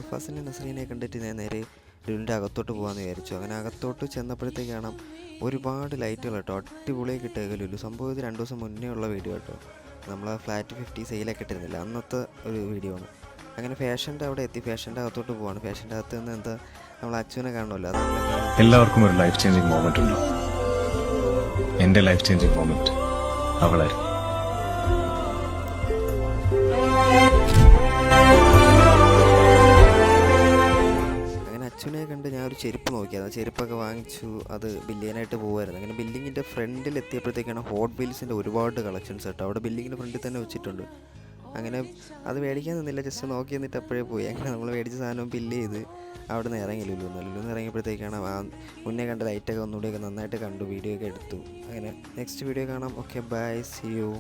ഫാസിനെ നസ്രീനെ കണ്ടിട്ട് ഞാൻ നേരെ ലുലിൻ്റെ അകത്തോട്ട് പോകാമെന്ന് വിചാരിച്ചു. അങ്ങനെ അകത്തോട്ട് ചെന്നപ്പോഴത്തേക്ക് കാണാം ഒരുപാട് ലൈറ്റുകൾ കേട്ടോ, അടിപൊളിയായി കിട്ടുക ലുലു. സംഭവം ഇത് 2 ദിവസം മുന്നേ ഉള്ള വീഡിയോ കേട്ടോ. നമ്മൾ ഫ്ലാറ്റ് 50 സെയിലൊക്കെ ഇട്ടിരുന്നില്ല, അന്നത്തെ ഒരു വീഡിയോ ആണ്. അങ്ങനെ ഫാഷൻ്റെ അവിടെ എത്തി, ഫാഷൻ്റെ അകത്തോട്ട് പോവാണ്. ഫാഷൻ്റെ അകത്ത് നിന്ന് എന്താ നമ്മൾ അച്ഛനെ കാണുമല്ലോ, അതാണ് എല്ലാവർക്കും ഒരു ലൈഫ് ചേഞ്ചിങ് മൊമെന്റ് ഉണ്ടോ? എൻ്റെ ലൈഫ് ചേഞ്ചിങ് മൊമെന്റ് അവളായിരുന്നു. അച്ഛനെ കണ്ട് ഞാൻ ഒരു ചെരുപ്പ് നോക്കിയത്, ചെരുപ്പൊക്കെ വാങ്ങിച്ചു. അത് ബില്ലിങ്ങിനായിട്ട് പോകുമായിരുന്നു. അങ്ങനെ ബില്ലിങ്ങിൻ്റെ ഫ്രണ്ടിൽ എത്തിയപ്പോഴത്തേക്കാണ് ഹോട്ട് വീൽസിൻ്റെ ഒരുപാട് കളക്ഷൻസ് കേട്ടോ അവിടെ ബില്ലിങ്ങിൻ്റെ ഫ്രണ്ടിൽ തന്നെ വെച്ചിട്ടുണ്ട്. അങ്ങനെ അത് മേടിക്കാൻ നിന്നില്ല, ജസ്റ്റ് നോക്കി എന്നിട്ട് അപ്പോഴേ പോയി. അങ്ങനെ നമ്മൾ മേടിച്ച സാധനം ബില്ല് ചെയ്ത് അവിടെ നിന്ന് ഇറങ്ങി. ലുലുന്ന് ഇറങ്ങിയപ്പോഴത്തേക്കാണ് ആ മുന്നേ കണ്ട ലൈറ്റൊക്കെ ഒന്നുകൂടിയൊക്കെ നന്നായിട്ട് കണ്ടു, വീഡിയോ ഒക്കെ എടുത്തു. അങ്ങനെ നെക്സ്റ്റ് വീഡിയോ കാണാം. Okay, bye, see U.